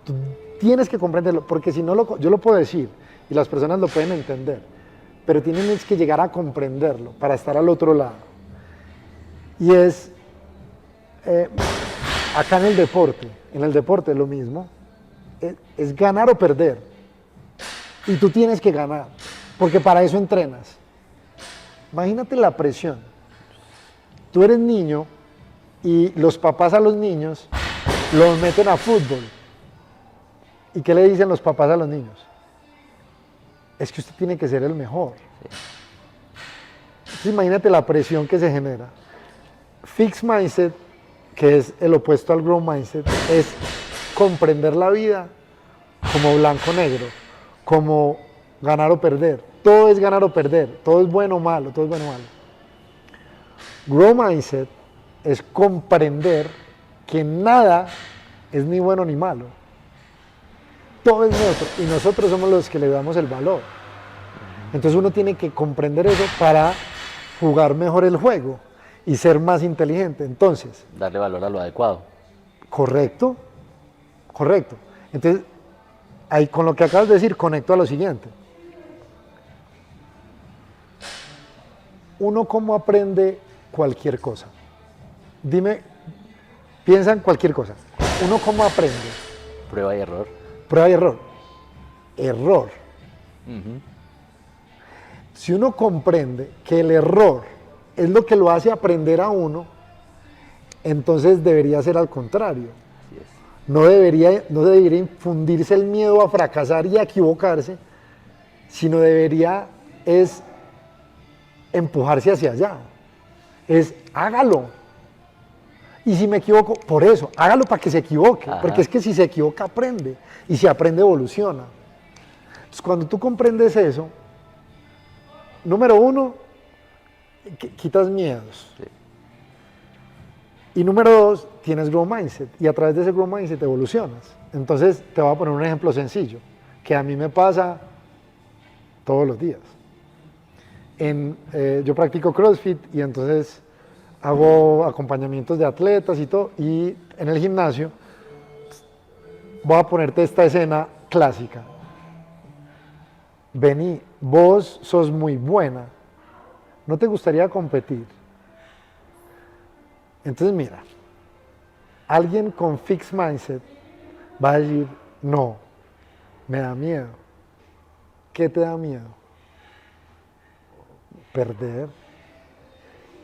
tú tienes que comprenderlo, porque si no, yo lo puedo decir y las personas lo pueden entender, pero tienes que llegar a comprenderlo para estar al otro lado. Y es, acá en el deporte lo mismo, es ganar o perder. Y tú tienes que ganar, porque para eso entrenas. Imagínate la presión. Tú eres niño y los papás a los niños los meten a fútbol. ¿Y qué le dicen los papás a los niños? Es que usted tiene que ser el mejor. Entonces, imagínate la presión que se genera. Fixed Mindset, que es el opuesto al Growth Mindset, es comprender la vida como blanco-negro, como ganar o perder. Todo es ganar o perder, todo es bueno o malo, todo es bueno o malo. Growth Mindset es comprender que nada es ni bueno ni malo. Todo es neutro y nosotros somos los que le damos el valor. Entonces uno tiene que comprender eso para jugar mejor el juego y ser más inteligente. Entonces, darle valor a lo adecuado. Correcto. Entonces, ahí con lo que acabas de decir, conecto a lo siguiente. Uno cómo aprende cualquier cosa. Dime, piensa en cualquier cosa. Uno cómo aprende. Prueba y error. Prueba y error. Error. Si uno comprende que el error es lo que lo hace aprender a uno, entonces debería ser al contrario. No debería infundirse el miedo a fracasar y a equivocarse, sino debería es empujarse hacia allá. Es hágalo. Y si me equivoco, por eso, hágalo para que se equivoque, porque es que si se equivoca aprende, y si aprende evoluciona. Entonces cuando tú comprendes eso, número uno, quitas miedos. Sí. Y número dos, tienes Grow Mindset, y a través de ese Grow Mindset evolucionas. Entonces te voy a poner un ejemplo sencillo, que a mí me pasa todos los días. Yo practico CrossFit y entonces hago acompañamientos de atletas y todo, y en el gimnasio voy a ponerte esta escena clásica. Vení, vos sos muy buena, ¿no te gustaría competir? Entonces mira, alguien con fixed mindset va a decir, no, me da miedo. ¿Qué te da miedo? Perder,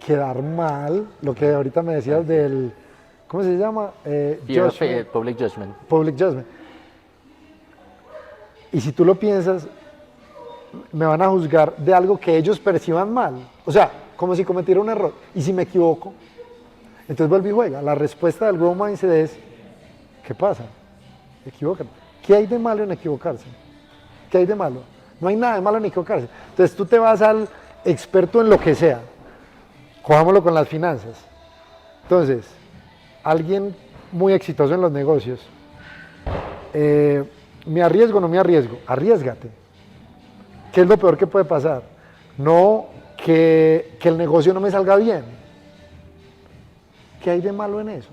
quedar mal, lo que ahorita me decías del, ¿cómo se llama? Public judgment. Public judgment. Y si tú lo piensas, me van a juzgar de algo que ellos perciban mal. O sea, como si cometiera un error. ¿Y si me equivoco? Entonces vuelve y juega. La respuesta del growth mindset es, ¿qué pasa? Equivócate. ¿Qué hay de malo en equivocarse? ¿Qué hay de malo? No hay nada de malo en equivocarse. Entonces tú te vas al experto en lo que sea. Cojámoslo con las finanzas. Entonces, alguien muy exitoso en los negocios, ¿me arriesgo o no me arriesgo? Arriésgate. ¿Qué es lo peor que puede pasar? No que el negocio no me salga bien. ¿Qué hay de malo en eso?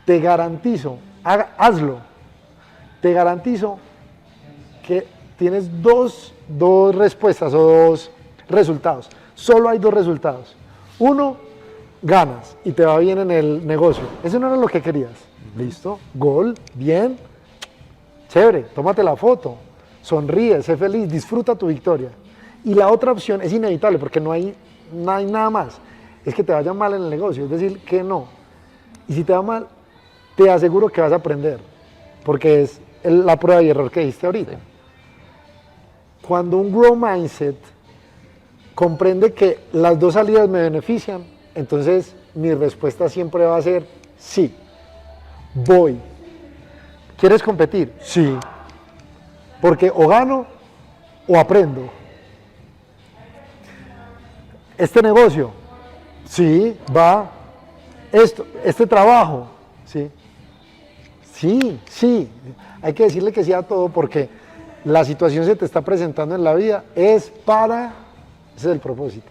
Te garantizo, hazlo. Te garantizo que tienes dos respuestas o dos resultados. Solo hay dos resultados. Uno, ganas y te va bien en el negocio. Eso no era lo que querías. Listo, gol, bien, chévere, tómate la foto, sonríe, sé feliz, disfruta tu victoria. Y la otra opción es inevitable porque no hay nada más. Es que te vaya mal en el negocio, es decir, que no. Y si te va mal, te aseguro que vas a aprender, porque es la prueba y error que diste ahorita. Sí. Cuando un growth mindset comprende que las dos salidas me benefician, entonces mi respuesta siempre va a ser sí, voy. ¿Quieres competir? Sí, porque o gano o aprendo. Este negocio, sí, va. Este trabajo, sí. Sí, hay que decirle que sí a todo porque la situación se te está presentando en la vida, es para, ese es el propósito,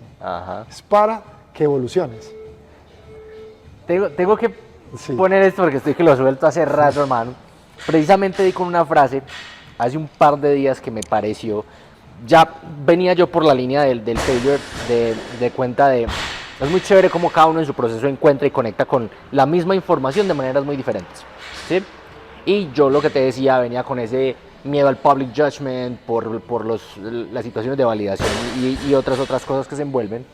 es para que evoluciones. Tengo que poner esto porque estoy que lo suelto hace rato, hermano. Precisamente di con una frase hace un par de días que me pareció, ya venía yo por la línea del failure, de cuenta de, es muy chévere cómo cada uno en su proceso encuentra y conecta con la misma información de maneras muy diferentes, ¿sí? Y yo lo que te decía venía con ese miedo al public judgment por las situaciones de validación y otras cosas que se envuelven.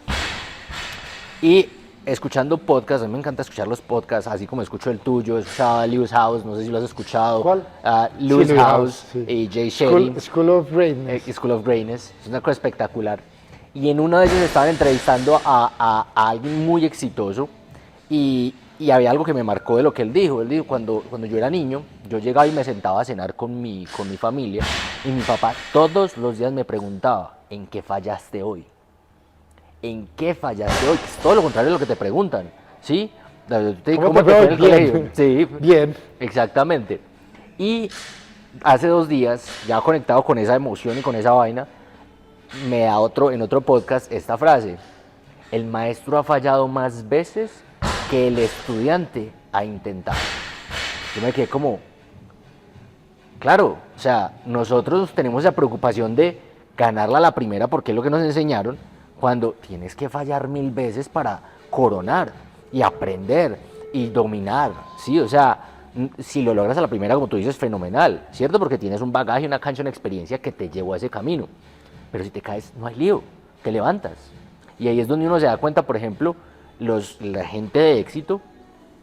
Y escuchando podcasts, a mí me encanta escuchar los podcasts, así como escucho el tuyo, escuchaba Lewis House, no sé si lo has escuchado. ¿Cuál? Lewis House sí. Y Jay Shetty. School of Greatness. School of Greatness, es una cosa espectacular. Y en uno de ellos estaban entrevistando a alguien muy exitoso y había algo que me marcó de lo que él dijo. Él dijo, cuando yo era niño, yo llegaba y me sentaba a cenar con mi familia y mi papá todos los días me preguntaba, ¿en qué fallaste hoy? ¿En qué fallaste hoy? Que es todo lo contrario de lo que te preguntan, ¿sí? ¿Cómo te fue en el colegio? Sí, bien. Exactamente. Y hace 2 días, ya conectado con esa emoción y con esa vaina, me da en otro podcast esta frase: el maestro ha fallado más veces que el estudiante ha intentado. Yo me quedé como, claro, o sea, nosotros tenemos esa preocupación de ganarla a la primera porque es lo que nos enseñaron, cuando tienes que fallar 1000 veces para coronar y aprender y dominar, ¿sí? O sea, si lo logras a la primera, como tú dices, fenomenal, ¿cierto? Porque tienes un bagaje, una cancha, una experiencia que te llevó a ese camino. Pero si te caes, no hay lío, te levantas. Y ahí es donde uno se da cuenta, por ejemplo, la gente de éxito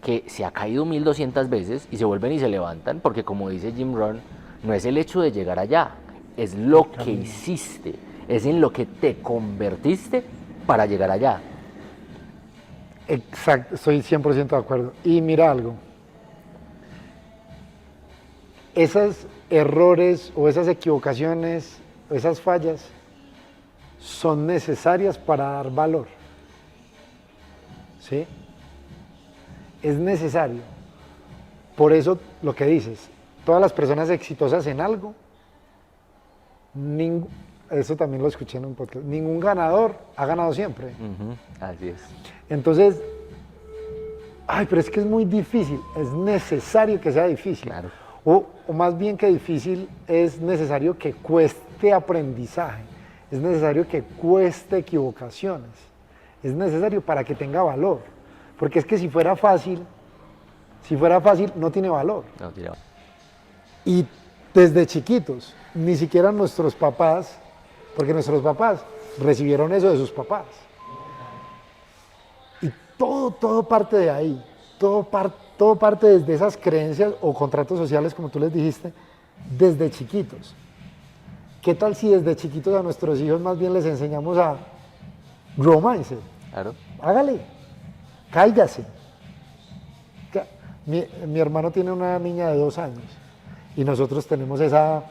que se ha caído 1200 veces y se vuelven y se levantan, porque como dice Jim Rohn, no es el hecho de llegar allá, es lo que hiciste, es en lo que te convertiste para llegar allá. Exacto, estoy 100% de acuerdo. Y mira algo, esos errores o esas equivocaciones, esas fallas, son necesarias para dar valor. ¿Sí? Es necesario. Por eso lo que dices, todas las personas exitosas en algo, eso también lo escuché en un podcast. Ningún ganador ha ganado siempre. Así es. Entonces, ay, pero es que es muy difícil, es necesario que sea difícil. Claro. O más bien que difícil, es necesario que cueste aprendizaje, es necesario que cueste equivocaciones, es necesario para que tenga valor. Porque es que si fuera fácil no tiene valor. No, tira. Y desde chiquitos, ni siquiera nuestros papás, porque nuestros papás recibieron eso de sus papás. Y todo parte de ahí, todo parte desde esas creencias o contratos sociales, como tú les dijiste, desde chiquitos. ¿Qué tal si desde chiquitos a nuestros hijos más bien les enseñamos a grow mindset? Claro. Hágale, cáigase. Mi hermano tiene una niña de 2 años y nosotros tenemos esa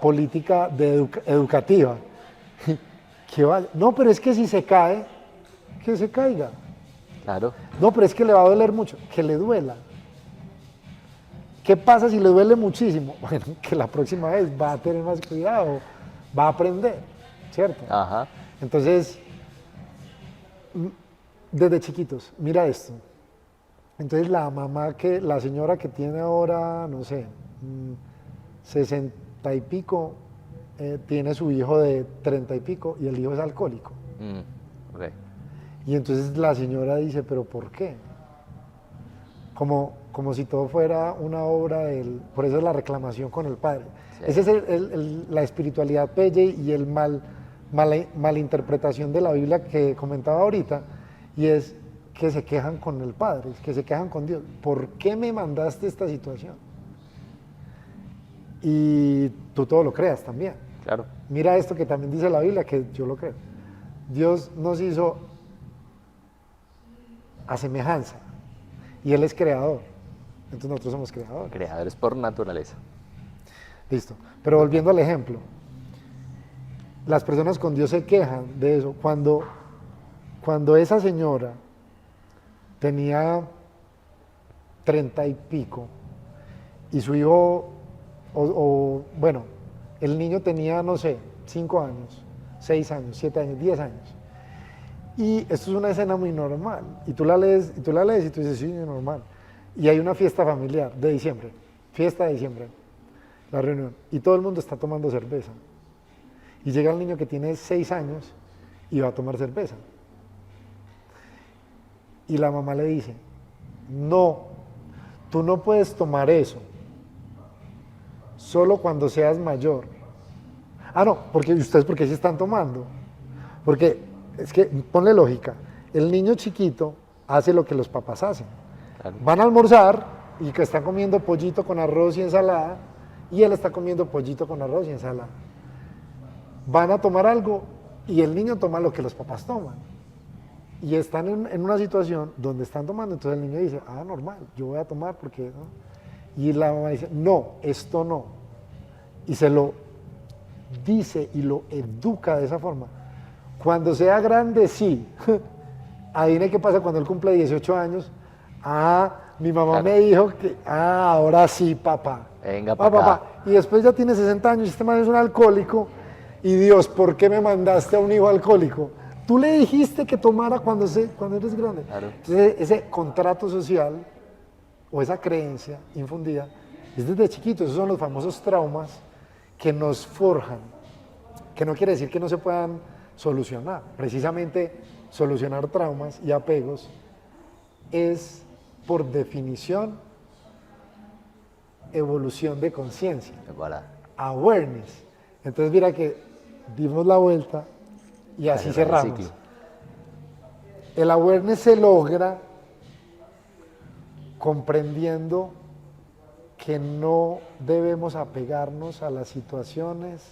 política educativa. No, pero es que si se cae, que se caiga. Claro. No, pero es que le va a doler mucho, que le duela. ¿Qué pasa si le duele muchísimo? Bueno, que la próxima vez va a tener más cuidado, va a aprender, ¿cierto? Ajá. Entonces, desde chiquitos, mira esto. Entonces la señora que tiene ahora, no sé, 60 y pico, tiene su hijo de 30 y pico y el hijo es alcohólico. Okay. Y entonces la señora dice, ¿pero por qué? Como si todo fuera una obra por eso es la reclamación con el padre. Sí. Esa es la espiritualidad pelle y el malinterpretación de la Biblia que comentaba ahorita, y es que se quejan con el Padre, que se quejan con Dios. ¿Por qué me mandaste esta situación? Y tú todo lo creas también. Claro. Mira esto que también dice la Biblia, que yo lo creo. Dios nos hizo a semejanza y Él es creador. Entonces nosotros somos creadores. Creadores por naturaleza. Listo. Pero volviendo al ejemplo, las personas con Dios se quejan de eso. Cuando esa señora tenía 30 y pico y su hijo, bueno, el niño tenía, no sé, 5 años, 6 años, 7 años, 10 años. Y esto es una escena muy normal. Y tú la lees y tú dices, sí, es normal. Y hay una fiesta familiar de diciembre, fiesta de diciembre, la reunión, y todo el mundo está tomando cerveza. Y llega el niño que tiene 6 años y va a tomar cerveza. Y la mamá le dice, no, tú no puedes tomar eso, solo cuando seas mayor. Ah, no, porque ustedes, ¿por qué se están tomando? Porque es que, ponle lógica, el niño chiquito hace lo que los papás hacen. Claro. Van a almorzar y que están comiendo pollito con arroz y ensalada, y él está comiendo pollito con arroz y ensalada. Van a tomar algo y el niño toma lo que los papás toman. Y están en una situación donde están tomando, entonces el niño dice, normal, yo voy a tomar porque... ¿no? Y la mamá dice, no, esto no. Y se lo dice y lo educa de esa forma. Cuando sea grande, sí. Adivine qué pasa cuando él cumple 18 años. Mi mamá me dijo que, ahora sí, papá. Venga, papá. Y después ya tiene 60 años y este man es un alcohólico. Y Dios, ¿por qué me mandaste a un hijo alcohólico? Tú le dijiste que tomara cuando eres grande. Claro. Entonces, ese contrato social o esa creencia infundida es desde chiquitos. Esos son los famosos traumas que nos forjan, que no quiere decir que no se puedan solucionar. Precisamente solucionar traumas y apegos es, por definición, evolución de conciencia. Voilà. Awareness. Entonces mira que dimos la vuelta y así cerramos. El awareness se logra comprendiendo que no debemos apegarnos a las situaciones,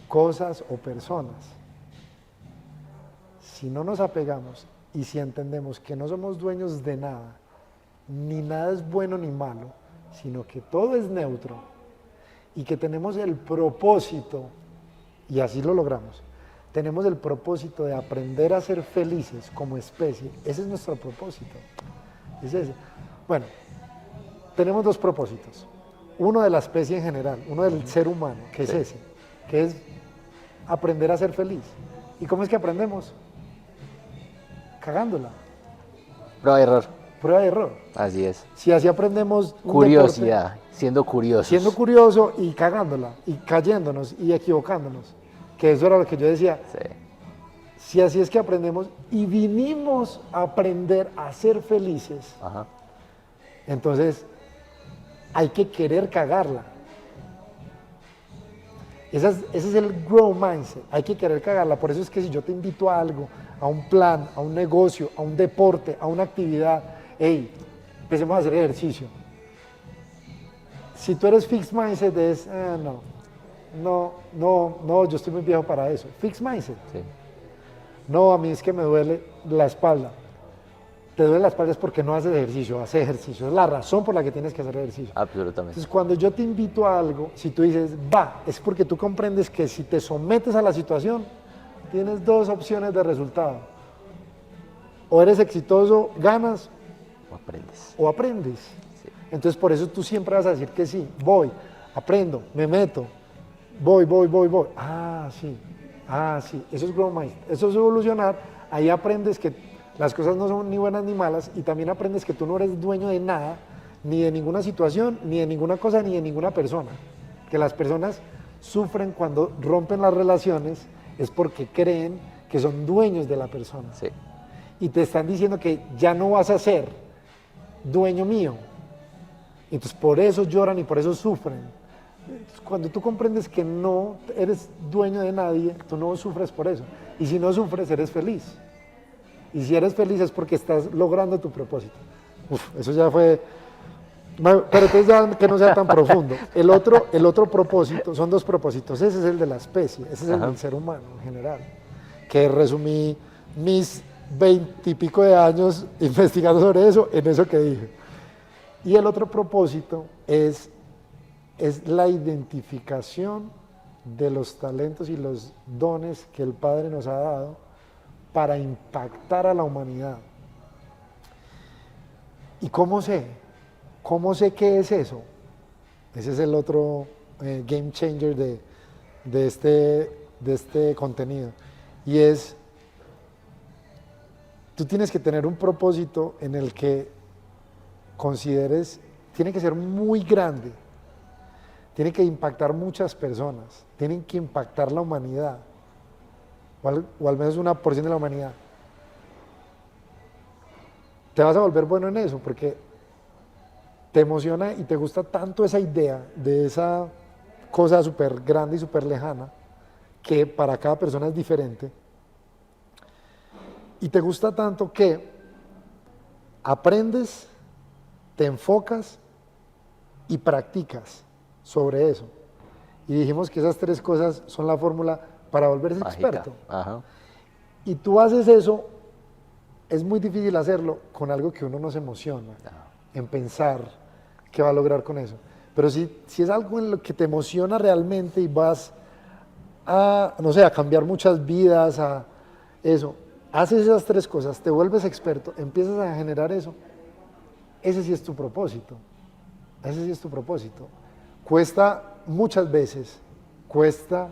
cosas o personas. Si no nos apegamos y si entendemos que no somos dueños de nada, ni nada es bueno ni malo, sino que todo es neutro y que tenemos el propósito, y así lo logramos, tenemos el propósito de aprender a ser felices como especie. Ese es nuestro propósito. Es ese. Bueno, tenemos dos propósitos. Uno de la especie en general, uno del ser humano, que es ese, que es aprender a ser feliz. ¿Y cómo es que aprendemos? Cagándola. Prueba y error. Prueba y error. Así es. Si así aprendemos un Curiosidad, deporte, siendo curiosos. siendo curioso y cagándola, y cayéndonos y equivocándonos, que eso era lo que yo decía. Sí. Si así es que aprendemos y vinimos a aprender a ser felices, Ajá. entonces hay que querer cagarla. Ese es el grow mindset, hay que querer cagarla. Por eso es que si yo te invito a algo, a un plan, a un negocio, a un deporte, a una actividad, hey, empecemos a hacer ejercicio. Si tú eres fixed mindset, es, no, yo estoy muy viejo para eso. Fixed mindset. Sí. No, a mí es que me duele la espalda. Te duele la espalda es porque no haces ejercicio, haces ejercicio. Es la razón por la que tienes que hacer ejercicio. Absolutamente. Entonces, cuando yo te invito a algo, si tú dices, va, es porque tú comprendes que si te sometes a la situación, tienes dos opciones de resultado. O eres exitoso, ganas, O aprendes. o aprendes. Sí. Entonces, por eso tú siempre vas a decir que sí, voy, aprendo, me meto, voy. Ah, sí, eso es grow mind, eso es evolucionar. Ahí aprendes que las cosas no son ni buenas ni malas y también aprendes que tú no eres dueño de nada, ni de ninguna situación, ni de ninguna cosa, ni de ninguna persona. Que las personas sufren cuando rompen las relaciones es porque creen que son dueños de la persona. Sí. Y te están diciendo que ya no vas a ser dueño mío. Entonces por eso lloran y por eso sufren. Cuando tú comprendes que no eres dueño de nadie, tú no sufres por eso. Y si no sufres, eres feliz. Y si eres feliz es porque estás logrando tu propósito. Uf, eso ya fue... Pero entonces ya que no sea tan profundo. El otro propósito, son dos propósitos. Ese es el de la especie, ese es el del ser humano en general. Que resumí mis 20 y pico de años investigando sobre eso, en eso que dije. Y el otro propósito es la identificación de los talentos y los dones que el Padre nos ha dado para impactar a la humanidad. ¿Y cómo sé? ¿Cómo sé qué es eso? Ese es el otro game changer de este contenido. Y es, tú tienes que tener un propósito en el que consideres, tiene que ser muy grande, tiene que impactar muchas personas, tienen que impactar la humanidad, o al menos una porción de la humanidad. Te vas a volver bueno en eso, porque te emociona y te gusta tanto esa idea de esa cosa súper grande y súper lejana, que para cada persona es diferente, y te gusta tanto que aprendes, te enfocas y practicas sobre eso. Y dijimos que esas tres cosas son la fórmula para volverse Mágica. experto. Ajá. Y tú haces eso, es muy difícil hacerlo con algo que uno no se emociona, en pensar qué va a lograr con eso. Pero si es algo en lo que te emociona realmente y vas a, no sé, a cambiar muchas vidas, a eso, haces esas tres cosas, te vuelves experto, empiezas a generar eso, ese sí es tu propósito. Ese sí es tu propósito. Cuesta muchas veces, cuesta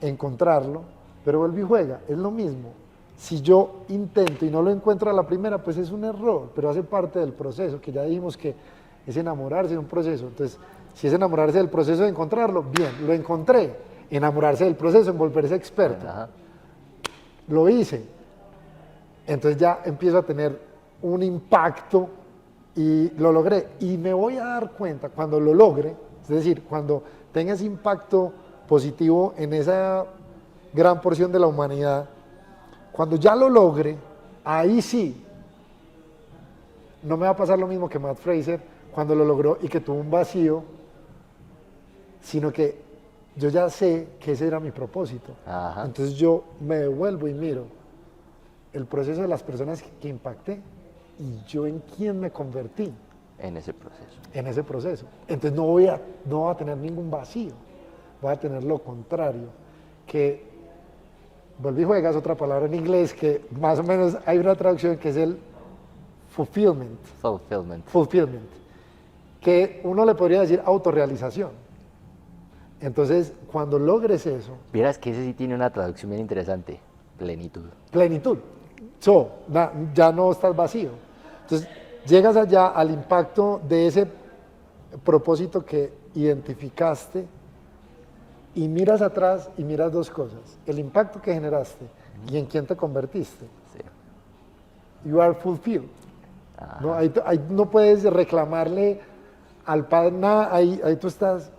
encontrarlo, pero vuelve y juega, es lo mismo. Si yo intento y no lo encuentro a la primera, pues es un error, pero hace parte del proceso, que ya dijimos que es enamorarse de un proceso. Entonces, si es enamorarse del proceso de encontrarlo, bien, lo encontré. Enamorarse del proceso, en volverse experto. Ajá. Lo hice. Entonces ya empiezo a tener un impacto y lo logré. Y me voy a dar cuenta cuando lo logre, es decir, cuando tenga ese impacto positivo en esa gran porción de la humanidad, cuando ya lo logre, ahí sí, no me va a pasar lo mismo que Matt Fraser cuando lo logró y que tuvo un vacío, sino que yo ya sé que ese era mi propósito. Ajá. Entonces yo me devuelvo y miro el proceso de las personas que impacté y yo en quién me convertí En ese proceso. en ese proceso. Entonces no voy a tener ningún vacío, voy a tener lo contrario, que volví y juegas, otra palabra en inglés que más o menos hay una traducción que es el fulfillment, Fulfillment. que uno le podría decir autorrealización. Entonces, cuando logres eso, Vieras que ese sí tiene una traducción bien interesante, plenitud. plenitud. Ya no estás vacío. Entonces, llegas allá al impacto de ese propósito que identificaste y miras atrás y miras dos cosas. El impacto que generaste y en quién te convertiste. Sí. You are fulfilled. ¿No? Ahí no puedes reclamarle al Padre nada, ahí tú estás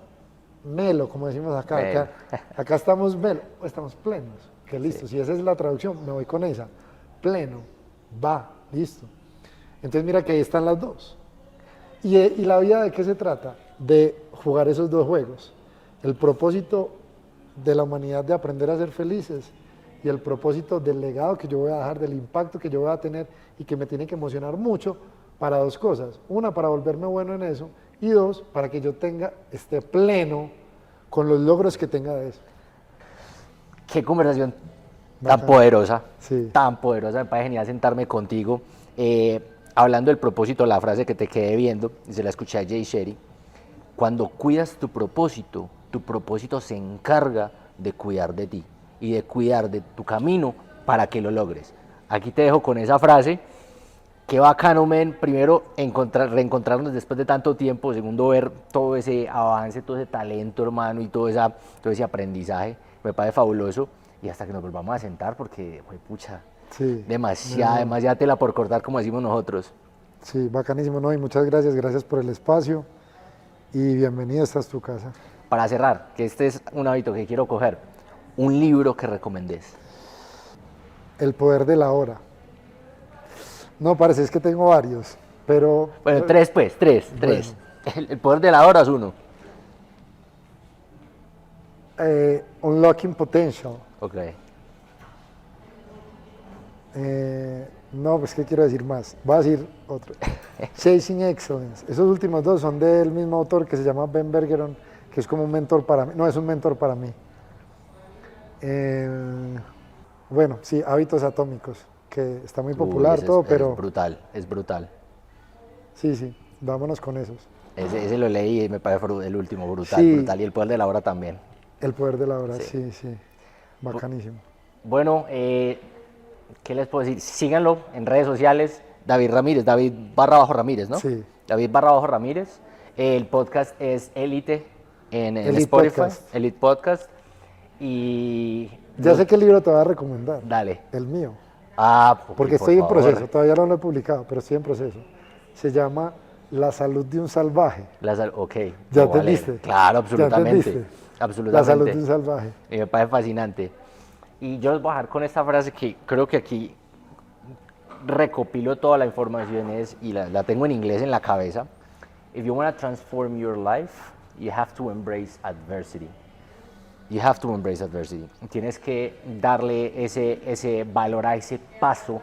melo, como decimos acá. Acá estamos melo, estamos plenos. Que listo, Sí. si esa es la traducción, me voy con esa. Pleno, va, listo. Entonces mira que ahí están las dos. ¿Y la vida de qué se trata? De jugar esos dos juegos. El propósito de la humanidad de aprender a ser felices y el propósito del legado que yo voy a dejar, del impacto que yo voy a tener y que me tiene que emocionar mucho para dos cosas. Una, para volverme bueno en eso, y dos, para que yo esté pleno con los logros que tenga de eso. Qué conversación tan Bacán. poderosa, Sí. tan poderosa. Me parece genial sentarme contigo. Hablando del propósito, la frase que te quedé viendo, y se la escuché a Jay Shetty, cuando cuidas tu propósito se encarga de cuidar de ti y de cuidar de tu camino para que lo logres. Aquí te dejo con esa frase. Qué bacano, men, primero reencontrarnos después de tanto tiempo, segundo ver todo ese avance, todo ese talento, hermano, y todo ese aprendizaje, me parece fabuloso, y hasta que nos volvamos a sentar, porque, pucha, Sí. demasiada tela por cortar, como decimos nosotros. Sí, bacanísimo, ¿no? Y muchas gracias por el espacio y bienvenido, esta es tu casa. Para cerrar, que este es un hábito que quiero coger, un libro que recomendés. El poder de la hora. No, parece, es que tengo varios, pero... Bueno, tres. Bueno. El poder de la hora es uno. Unlocking Potential. Ok. No, pues, ¿qué quiero decir más? Voy a decir otro. Chasing Excellence. Esos últimos dos son del mismo autor que se llama Ben Bergeron, que es como un mentor para mí. No, es un mentor para mí. Bueno, sí, Hábitos Atómicos, que está muy popular todo, pero... Es brutal. Sí, vámonos con esos. Ese lo leí y me parece el último, brutal. Sí. Y el poder de la hora también. El poder de la hora, Sí. sí. Bacanísimo. Bueno, ¿qué les puedo decir? Síganlo en redes sociales, David Ramírez, David_Ramírez, ¿no? Sí. David_Ramírez. El podcast es Elite en Elite Spotify, Podcast. Elite Podcast. Y... Ya sé qué libro te voy a recomendar. Dale. El mío. por Porque estoy en favor. proceso, todavía no lo he publicado, pero estoy en proceso. Se llama La salud de un salvaje. Ok. ¿Ya lo voy a leer. entendiste? Claro, ¿Ya absolutamente. entendiste? Absolutamente. La salud de un salvaje. Y me parece fascinante. Y yo les voy a dejar con esta frase que creo que aquí recopilo toda la información y la tengo en inglés en la cabeza. If you want to transform your life, you have to embrace adversity. You have to embrace adversity. Tienes que darle ese valor a ese paso,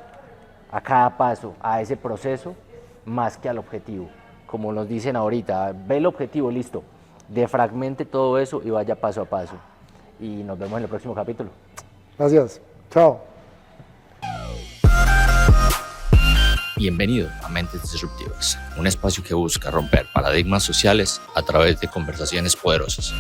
a cada paso, a ese proceso, más que al objetivo. Como nos dicen ahorita, ve el objetivo, listo. Defragmente todo eso y vaya paso a paso. Y nos vemos en el próximo capítulo. Gracias. Chao. Bienvenido a Mentes Disruptivas, un espacio que busca romper paradigmas sociales a través de conversaciones poderosas.